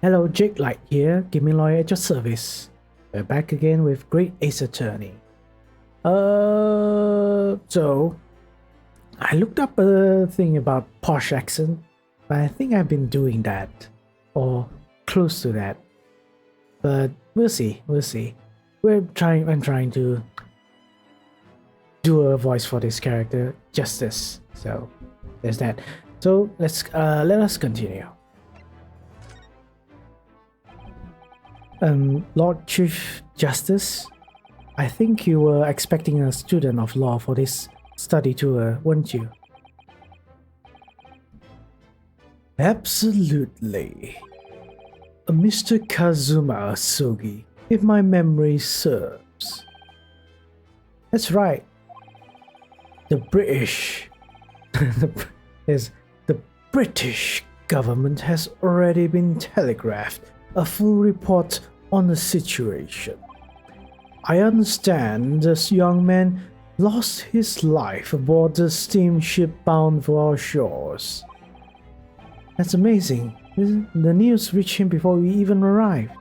Hello, Jake Light here, gaming lawyer at your service. We're back again with Great Ace Attorney. So I looked up a thing about posh accent, but I think I've been doing that, or close to that. But we'll see. I'm trying to do a voice for this character justice. So there's that. So let us continue. Lord Chief Justice, I think you were expecting a student of law for this study tour, weren't you? Absolutely. Mr. Kazuma Asogi, if my memory serves. That's right. The British... the British government has already been telegraphed a full report on the situation. I understand this young man lost his life aboard the steamship bound for our shores. That's amazing. The news reached him before we even arrived.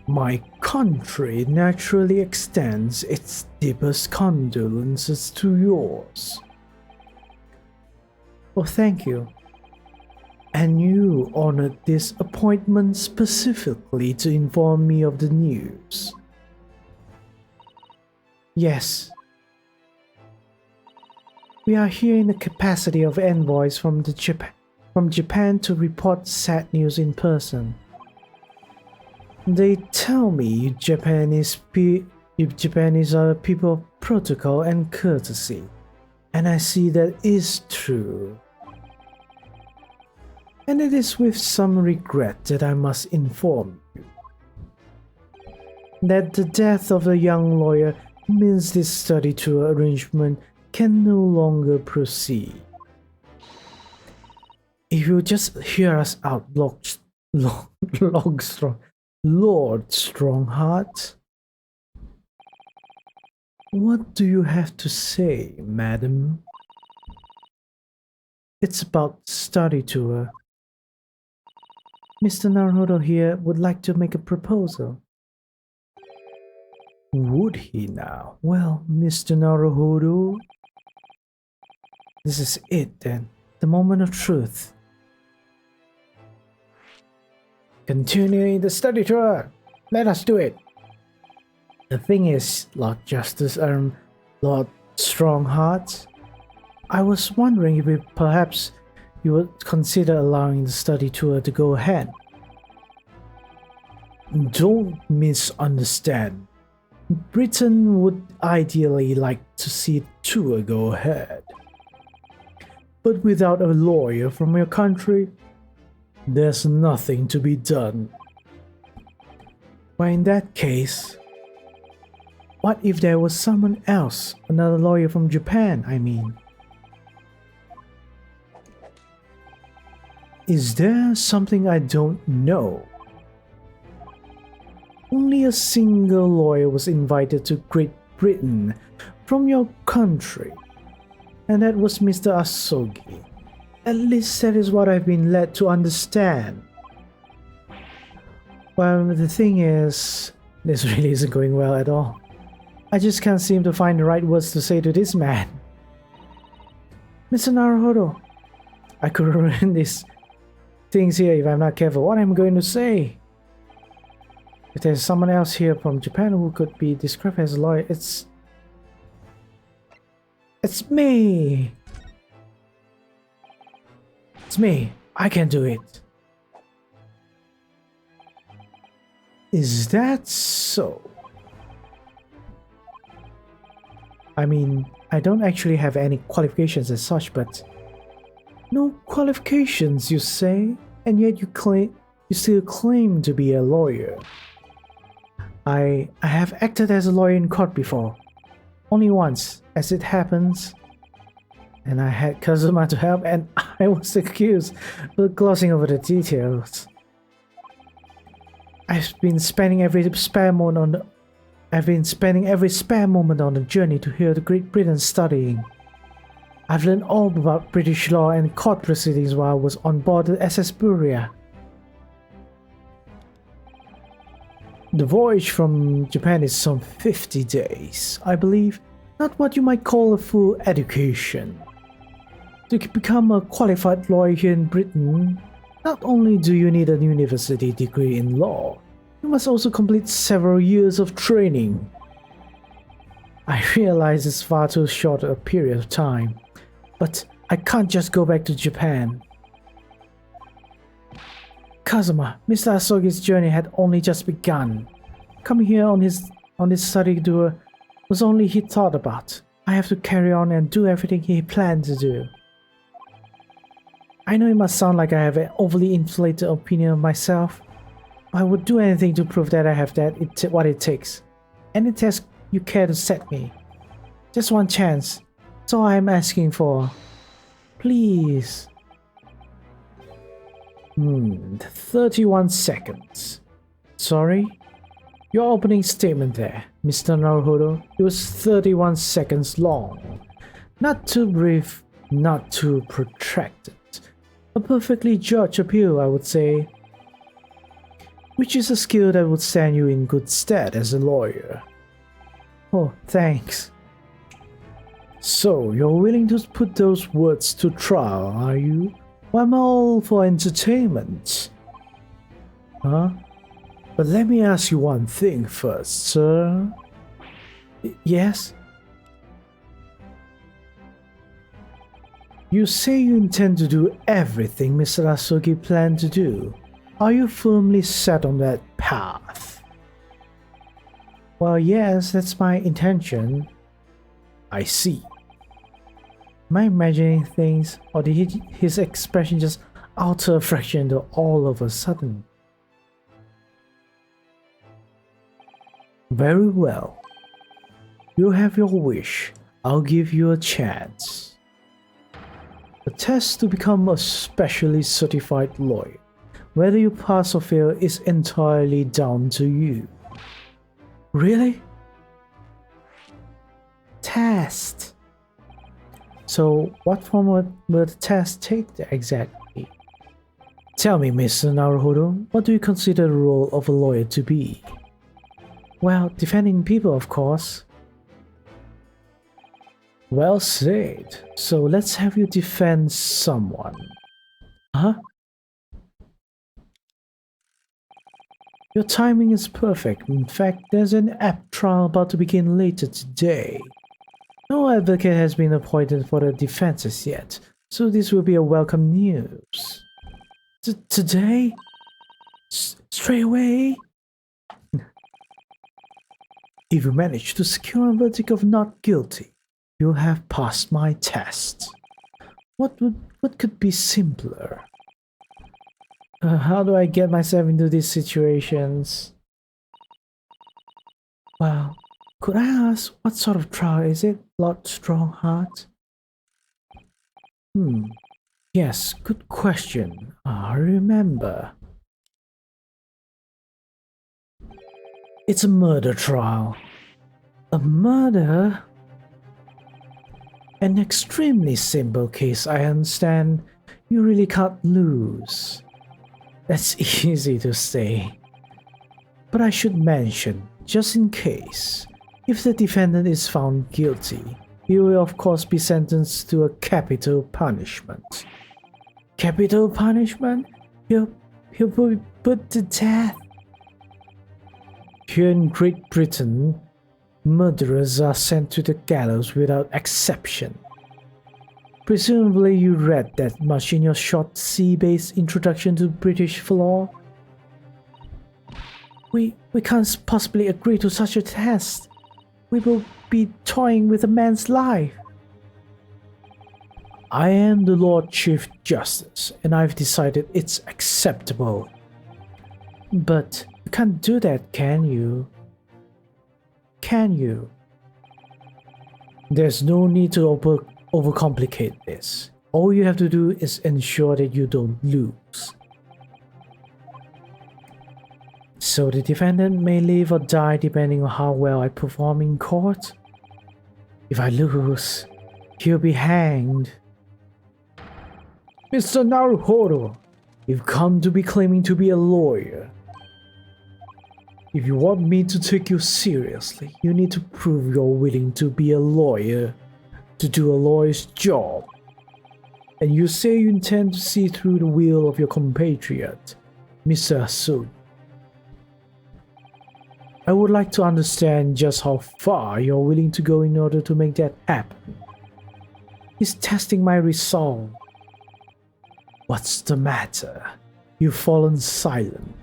My country naturally extends its deepest condolences to yours. Oh, thank you. And you honored this appointment specifically to inform me of the news. Yes. We are here in the capacity of envoys from Japan to report sad news in person. They tell me Japan is a people of protocol and courtesy, and I see that is true. And it is with some regret that I must inform you that the death of the young lawyer means this study tour arrangement can no longer proceed. If you just hear us out, Lord Strongheart, what do you have to say, madam? It's about study tour. Mr. Naruhodo here would like to make a proposal. Would he now? Well, Mr. Naruhodo, this is it then, the moment of truth. Continuing the study tour, let us do it. The thing is, Lord Justice, Lord Strongheart, I was wondering if perhaps you would consider allowing the study tour to go ahead. Don't misunderstand. Britain would ideally like to see the tour go ahead. But without a lawyer from your country, there's nothing to be done. Well, in that case, what if there was someone else, another lawyer from Japan, I mean? Is there something I don't know? Only a single lawyer was invited to Great Britain from your country, and that was Mr. Asogi. At least that is what I've been led to understand. Well, the thing is, this really isn't going well at all. I just can't seem to find the right words to say to this man. Mr. Naruhodo, I could ruin these things here if I'm not careful. What am I going to say? If there's someone else here from Japan who could be described as a lawyer, it's me. It's me. I can do it. Is that so? I mean, I don't actually have any qualifications as such, but no qualifications, you say, and yet you still claim to be a lawyer. I have acted as a lawyer in court before, only once, as it happens, and I had Kazuma to help, and I was accused of glossing over the details. I've been spending every spare moment on the journey to here to Great Britain studying. I've learned all about British law and court proceedings while I was on board the SS Buria. The voyage from Japan is some 50 days, I believe. Not what you might call a full education. To become a qualified lawyer here in Britain, not only do you need a university degree in law, you must also complete several years of training. I realize it's far too short a period of time, but I can't just go back to Japan. Kazuma, Mr. Asogi's journey had only just begun. Coming here on his study tour was only he thought about. I have to carry on and do everything he planned to do. I know it must sound like I have an overly inflated opinion of myself. I would do anything to prove that I have what it takes. Any test you care to set me. Just one chance. That's all I'm asking for. Please. 31 seconds. Sorry? Your opening statement there, Mr. Naruhodo, it was 31 seconds long. Not too brief, not too protracted. A perfectly judged appeal, I would say. Which is a skill that would stand you in good stead as a lawyer. Oh, thanks. So, you're willing to put those words to trial, are you? Well, I'm all for entertainment. Huh? But let me ask you one thing first, sir. Yes? You say you intend to do everything Mr. Asogi planned to do. Are you firmly set on that path? Well, yes, that's my intention. I see. Am I imagining things, or did his expression just alter a fraction all of a sudden? Very well. You have your wish. I'll give you a chance. The test to become a specially certified lawyer. Whether you pass or fail is entirely down to you. Really? Test. So, what form will the test take exactly? Tell me, Mr. Naruhodo, what do you consider the role of a lawyer to be? Well, defending people, of course. Well said. So let's have you defend someone. Huh? Your timing is perfect. In fact, there's an apt trial about to begin later today. No advocate has been appointed for the defenses yet, so this will be a welcome news. Today? Straight away? If you manage to secure a verdict of not guilty, you have passed my test. What could be simpler? How do I get myself into these situations? Well, could I ask what sort of trial is it, Lord Strongheart? Yes, good question. I remember. It's a murder trial. A murder? An extremely simple case, I understand. You really can't lose. That's easy to say. But I should mention, just in case, if the defendant is found guilty, he will of course be sentenced to a capital punishment. Capital punishment? He'll be put to death. Here in Great Britain, murderers are sent to the gallows without exception. Presumably you read that much in your short sea-based introduction to British law. We can't possibly agree to such a test. We will be toying with a man's life. I am the Lord Chief Justice, and I've decided it's acceptable. But you can't do that, can you? Can you? There's no need to overcomplicate this. All you have to do is ensure that you don't lose. So the defendant may live or die depending on how well I perform in court. If I lose, He'll be hanged. Mr. Naruhodo, you've come to be claiming to be a lawyer. If you want me to take you seriously, you need to prove you're willing to be a lawyer, to do a lawyer's job. And you say you intend to see through the will of your compatriot, Mr. Asud. I would like to understand just how far you're willing to go in order to make that happen. He's testing my resolve. What's the matter? You've fallen silent.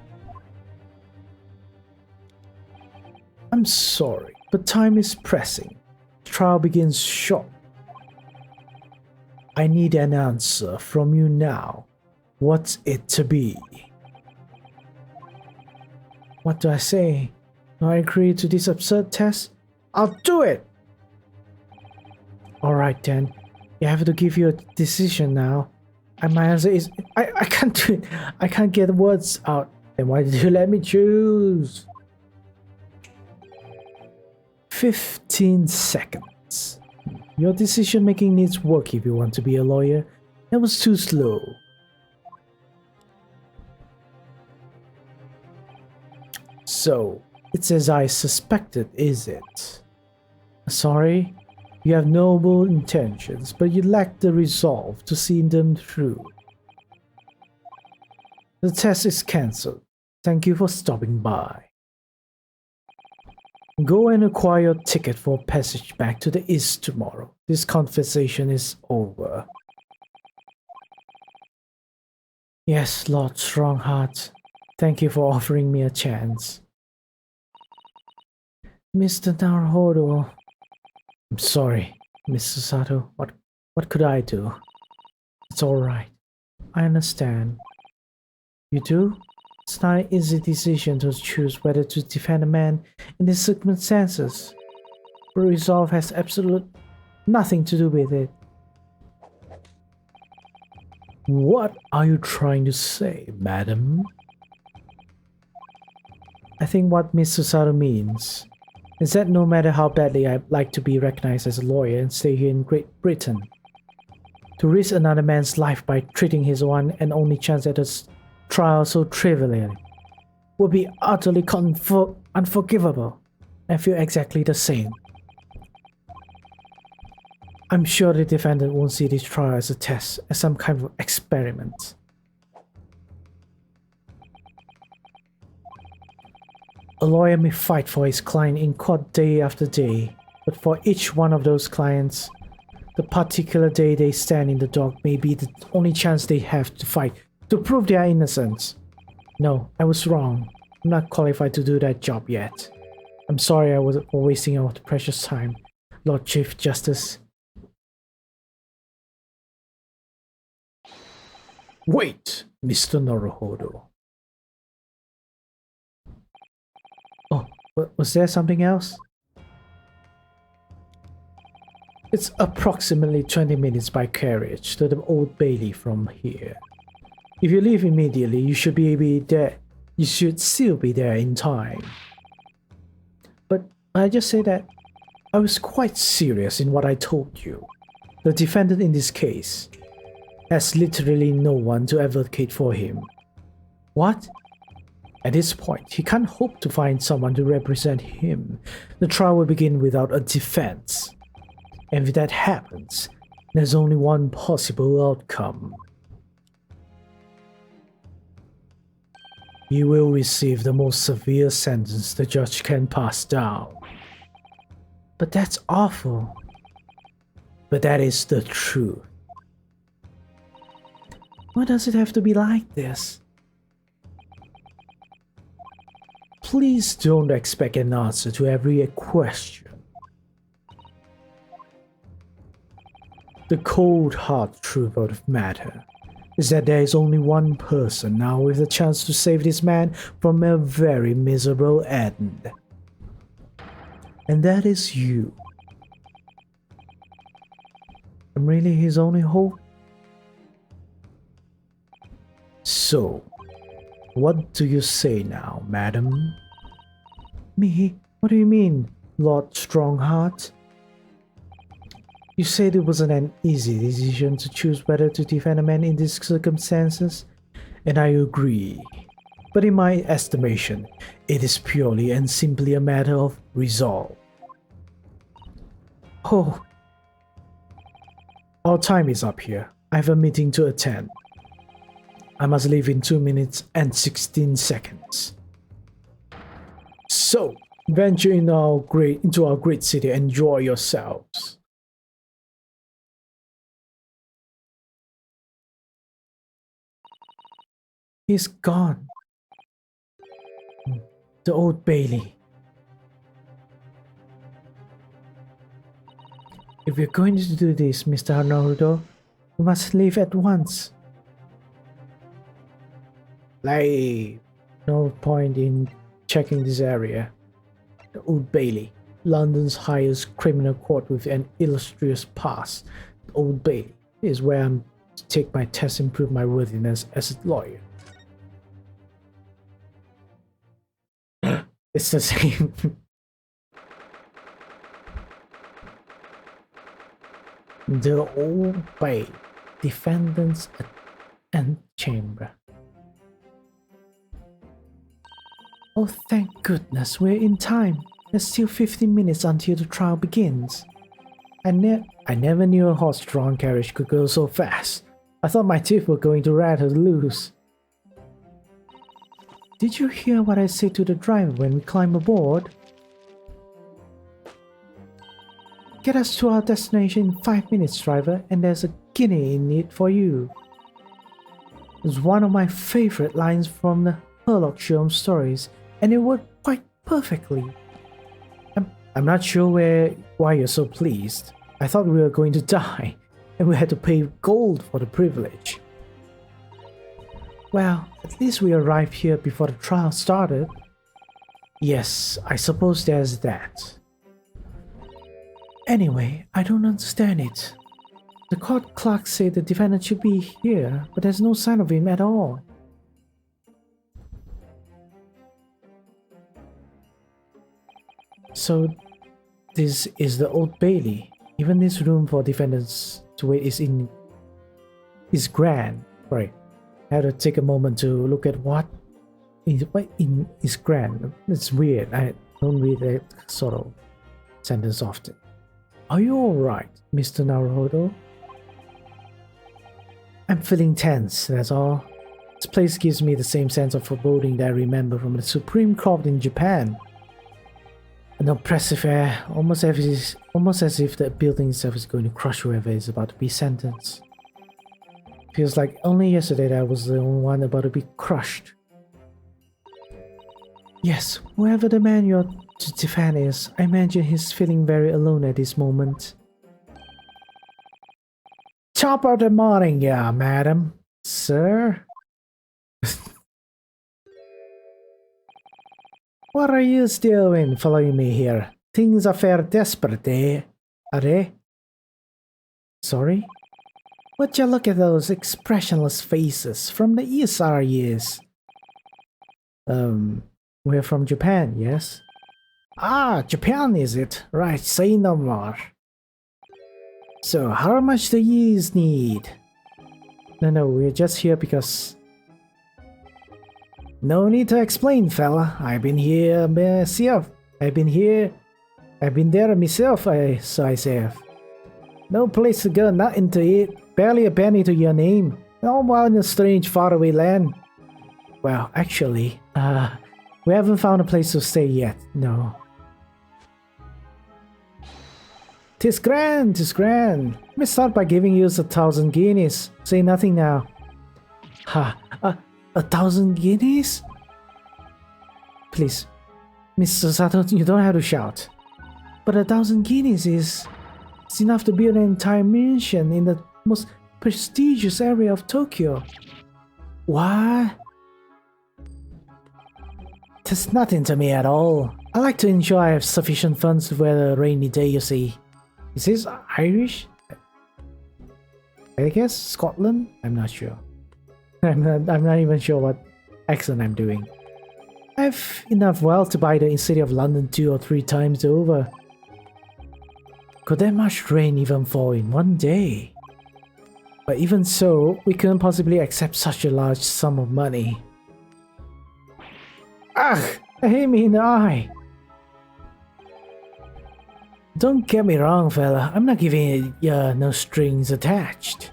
I'm sorry, but time is pressing. The trial begins short. I need an answer from you now. What's it to be? What do I say? Do I agree to this absurd test? I'll do it! Alright then, you have to give your decision now. And my answer is, I can't do it. I can't get the words out. Then why did you let me choose? 15 seconds. Your decision making needs work if you want to be a lawyer. That was too slow. So, it's as I suspected, is it? Sorry? You have noble intentions, but you lack the resolve to see them through. The test is cancelled. Thank you for stopping by. Go and acquire your ticket for passage back to the East tomorrow. This conversation is over. Yes, Lord Strongheart. Thank you for offering me a chance. Mr. Naruhodo. I'm sorry, Mr. Sato. What could I do? It's alright. I understand. You do? It's not an easy decision to choose whether to defend a man in these circumstances. But resolve has absolute nothing to do with it. What are you trying to say, madam? I think what Mr. Sato means is that no matter how badly I'd like to be recognized as a lawyer and stay here in Great Britain, to risk another man's life by treating his one and only chance at a trial so trivially would be utterly unforgivable. I feel exactly the same. I'm sure the defendant won't see this trial as a test, as some kind of experiment. A lawyer may fight for his client in court day after day, but for each one of those clients, the particular day they stand in the dock may be the only chance they have to fight to prove their innocence. No, I was wrong. I'm not qualified to do that job yet. I'm sorry I was wasting our precious time, Lord Chief Justice. Wait, Mr. Naruhodo. Oh, was there something else? It's approximately 20 minutes by carriage to the Old Bailey from here. If you leave immediately, you should be there. You should still be there in time. But I just say that I was quite serious in what I told you. The defendant in this case has literally no one to advocate for him. What? At this point, he can't hope to find someone to represent him. The trial will begin without a defense. And if that happens, there's only one possible outcome. You will receive the most severe sentence the judge can pass down. But that's awful. But that is the truth. Why does it have to be like this? Please don't expect an answer to every question. The cold hard truth of the matter is that there is only one person now with a chance to save this man from a very miserable end. And that is you. I'm really his only hope. So, what do you say now, madam? Me? What do you mean, Lord Strongheart? You said it wasn't an easy decision to choose whether to defend a man in these circumstances, and I agree. But in my estimation, it is purely and simply a matter of resolve. Oh, our time is up here. I have a meeting to attend. I must leave in 2 minutes and 16 seconds. So, venture into our great city and enjoy yourselves. He's gone. The Old Bailey. If we're going to do this, Mr. Naruto, we must leave at once. Like, no point in checking this area. The Old Bailey, London's highest criminal court with an illustrious past. The Old Bailey is where I'm to take my test and prove my worthiness as a lawyer. It's the same. The Old Bailey, defendant's antechamber. Oh, thank goodness, we're in time. There's still 15 minutes until the trial begins. I never knew a horse-drawn carriage could go so fast. I thought my teeth were going to rattle loose. Did you hear what I said to the driver when we climbed aboard? Get us to our destination in 5 minutes, driver, and there's a guinea in it for you. It's one of my favorite lines from the Sherlock Holmes stories, and it worked quite perfectly. I'm not sure why you're so pleased. I thought we were going to die, and we had to pay gold for the privilege. Well, at least we arrived here before the trial started. Yes, I suppose there's that. Anyway, I don't understand it. The court clerk said the defendant should be here, but there's no sign of him at all. So, this is the Old Bailey. Even this room for defendants to wait is grand. Right. I had to take a moment to look at what is grand. It's weird. I don't read that sort of sentence often. Are you alright, Mr. Naruto? I'm feeling tense, that's all. This place gives me the same sense of foreboding that I remember from the Supreme Court in Japan. An oppressive air, almost as if the building itself is going to crush whoever is about to be sentenced. Feels like only yesterday that I was the only one about to be crushed. Yes, whoever the man you're to defend is, I imagine he's feeling very alone at this moment. Top of the morning, yeah, madam. Sir? What are you doing following me here? Things are fair desperate, eh? Are they? Sorry? Would you look at those expressionless faces? From the east are years. We're from Japan, yes? Ah, Japan is it? Right, say no more. So, how much do yous need? No, we're just here because... No need to explain, fella. I've been here myself. I've been there myself, so I say. No place to go, nothing to eat. Barely a penny to your name. All while in a strange faraway land. Well, actually, we haven't found a place to stay yet, no. 'Tis grand, 'tis grand. Let me start by giving you 1,000 guineas. Say nothing now. Ha, 1,000 guineas? Please, Mr. Sato, you don't have to shout. But 1,000 guineas is enough to build an entire mansion in the most prestigious area of Tokyo. What? That's nothing to me at all. I like to ensure I have sufficient funds to weather a rainy day, you see. Is this Irish? I guess Scotland? I'm not sure. I'm not even sure what accent I'm doing. I have enough wealth to buy the city of London 2 or 3 times over. Could that much rain even fall in one day? But even so, we couldn't possibly accept such a large sum of money. Ugh! Hit me in the eye! Don't get me wrong, fella. I'm not giving you no strings attached.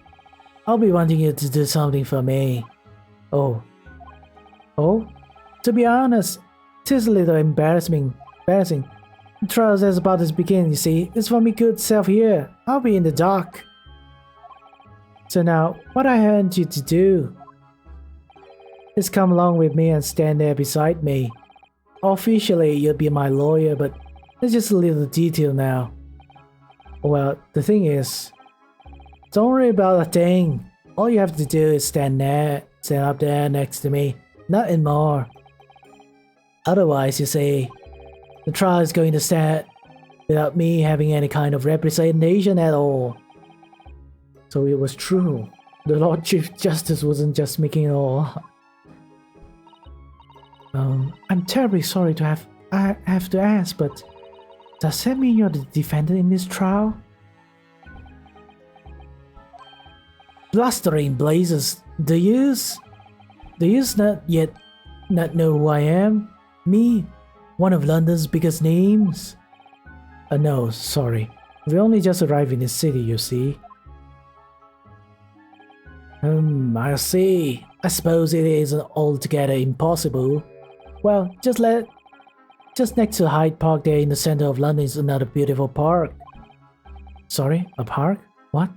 I'll be wanting you to do something for me. Oh. Oh? To be honest, it is a little embarrassing. The trials is about to begin, you see. It's for me good self here. I'll be in the dark. So now, what I want you to do is come along with me and stand there beside me. Officially, you'll be my lawyer, but there's just a little detail now. Well, the thing is, don't worry about a thing. All you have to do is stand up there next to me. Nothing more. Otherwise, you see, the trial is going to start without me having any kind of representation at all. So it was true. The Lord Chief Justice wasn't just making it all up. I'm terribly sorry I have to ask, but does that mean you're the defendant in this trial? Blustering blazes, do yous not yet not know who I am? Me, one of London's biggest names? No, sorry. We only just arrived in the city, you see. I see. I suppose it isn't altogether impossible. Well, just next to Hyde Park there in the center of London is another beautiful park. Sorry, a park? What?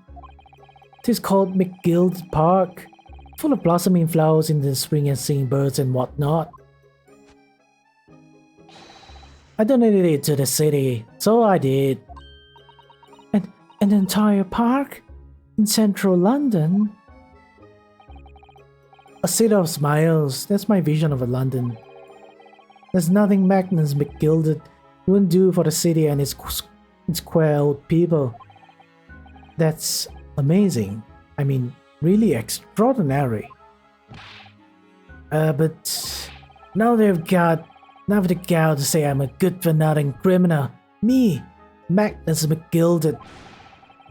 It is called McGill Park, full of blossoming flowers in the spring and singing birds and whatnot. I donated it to the city, so I did. An entire park? In central London? A city of smiles, that's my vision of a London. There's nothing Magnus McGilded wouldn't do for the city and its queer old people. That's amazing. I mean, really extraordinary. But now they've got the gal to say I'm a good-for-nothing criminal. Me, Magnus McGilded.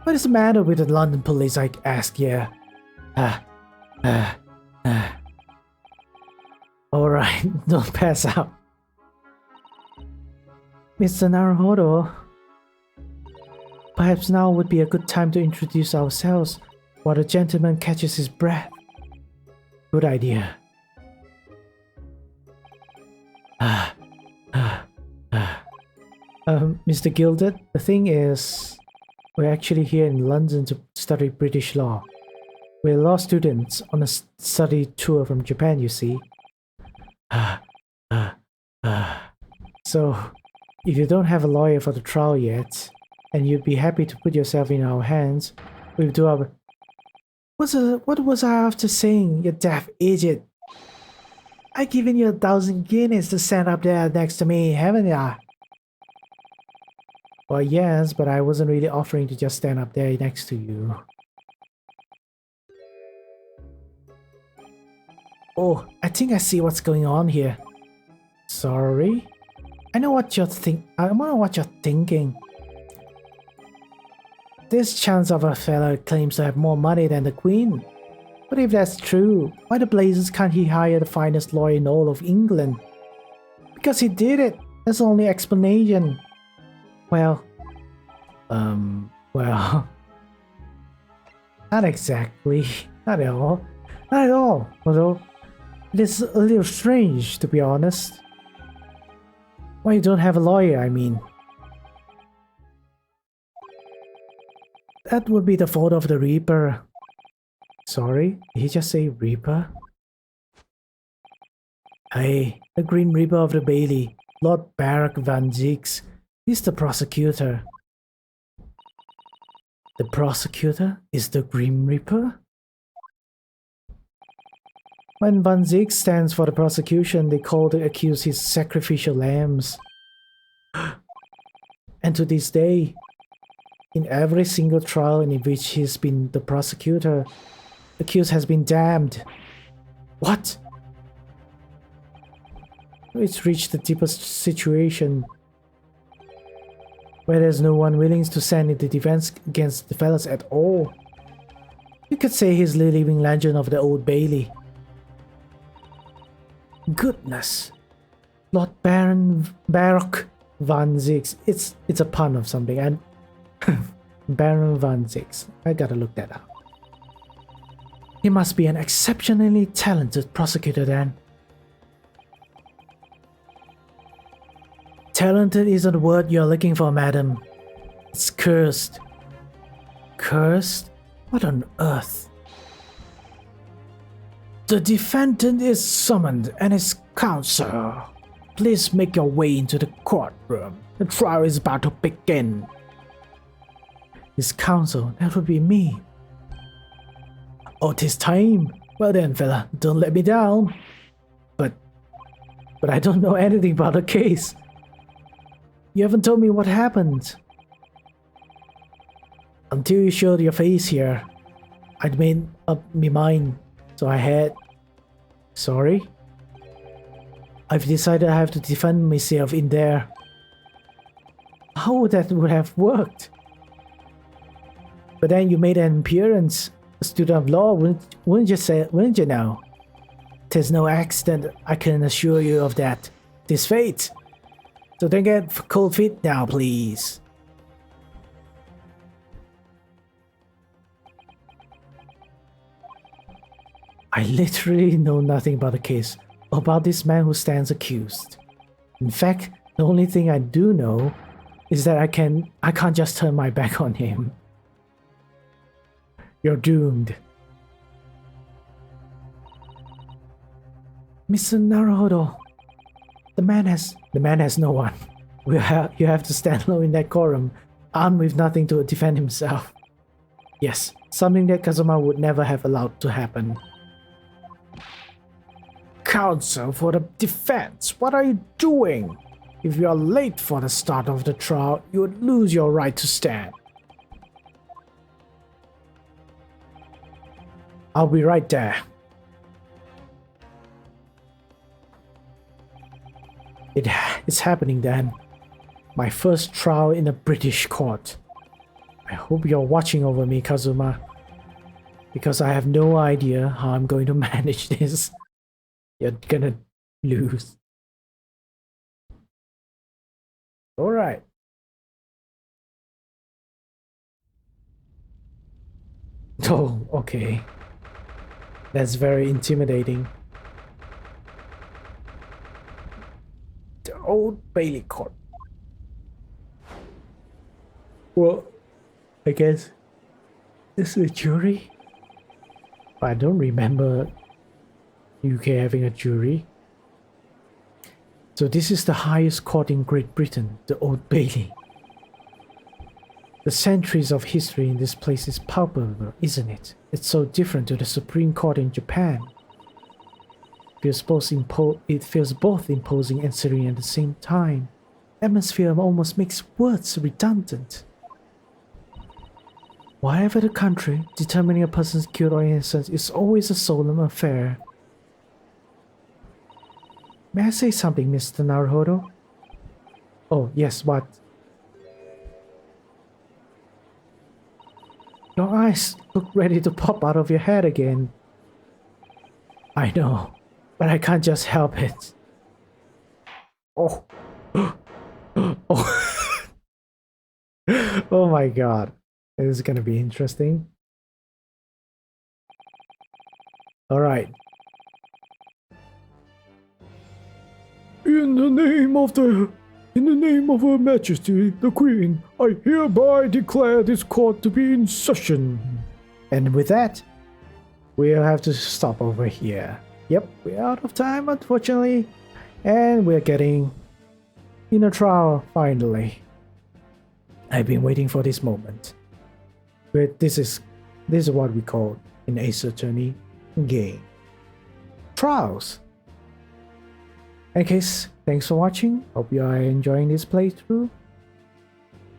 What is the matter with the London police, I ask here? Alright, don't pass out. Mr. Naruhodo, perhaps now would be a good time to introduce ourselves while the gentleman catches his breath. Good idea. Mr. Gilded, the thing is, we're actually here in London to study British law. We're law students on a study tour from Japan, you see. So, if you don't have a lawyer for the trial yet, and you'd be happy to put yourself in our hands, we'll do our... What was I after saying, you daft idiot? I given you 1,000 guineas to stand up there next to me, haven't I? Well, yes, but I wasn't really offering to just stand up there next to you. Oh, I think I see what's going on here. Sorry? I know what you're thinking. There's chance of a fella claims to have more money than the Queen. But if that's true, why the blazes can't he hire the finest lawyer in all of England? Because he did it. That's the only explanation. Well, not exactly. Not at all. Not at all, although it is a little strange, to be honest. Why you don't have a lawyer, I mean. That would be the fault of the Reaper. Sorry, did he just say Reaper? Hey, the Green Reaper of the Bailey, Lord Barak Van Zieks. He's the prosecutor. The prosecutor is the Grim Reaper? When Van Zieks stands for the prosecution, they call the accused his sacrificial lambs. And to this day, in every single trial in which he's been the prosecutor, the accused has been damned. What? It's reached the deepest situation where there's no one willing to stand in the defense against the fellas at all. You could say he's the living legend of the Old Bailey. Goodness. Lord Baron Baroque Van Zix. It's a pun of something. And Baron Van Zix. I gotta look that up. He must be an exceptionally talented prosecutor then. Talented isn't the word you're looking for, madam. It's cursed. Cursed? What on earth? The defendant is summoned and his counsel. Please make your way into the courtroom. The trial is about to begin. His counsel, that would be me. Oh, 'tis time. Well then, fella, don't let me down. But I don't know anything about the case. You haven't told me what happened. Until you showed your face here, I'd made up my mind, so I had... Sorry? I've decided I have to defend myself in there. How would that have worked? But then you made an appearance. A student of law, wouldn't you know? 'Tis no accident, I can assure you of that. 'Tis fate. So don't get cold feet now, please. I literally know nothing about the case, or about this man who stands accused. In fact, the only thing I do know is that I can't just turn my back on him. You're doomed. Mr. Naruhodo, the man has no one. You have to stand low in that quorum, armed with nothing to defend himself. Yes, something that Kazuma would never have allowed to happen. Counsel for the defense, what are you doing? If you are late for the start of the trial, you would lose your right to stand. I'll be right there. It's happening then. My first trial in a British court. I hope you're watching over me, Kazuma. Because I have no idea how I'm going to manage this. You're gonna lose. Alright. Oh, okay. That's very intimidating. The Old Bailey Court. Well, I guess this is a jury. I don't remember UK having a jury. So this is the highest court in Great Britain, the Old Bailey. The centuries of history in this place is palpable, isn't it? It's so different to the Supreme Court in Japan. It feels both imposing and serene at the same time. Atmosphere almost makes words redundant. Whatever the country, determining a person's guilt or innocence is always a solemn affair. May I say something, Mr. Naruhodo? Oh, yes, what? Your eyes look ready to pop out of your head again. I know, but I can't just help it. Oh. Oh. Oh my god. This is gonna be interesting. Alright. In the name of Her Majesty, the Queen, I hereby declare this court to be in session. And with that, we'll have to stop over here. Yep, we're out of time, unfortunately. And we're getting in a trial, finally. I've been waiting for this moment. But this is what we call in Ace Attorney game. Trials. In case, thanks for watching. Hope you are enjoying this playthrough.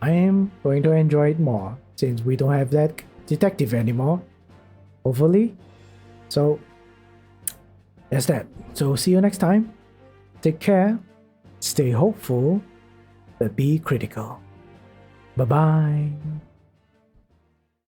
I am going to enjoy it more since we don't have that detective anymore. Hopefully. So, that's that. So, see you next time. Take care. Stay hopeful, but be critical. Bye bye.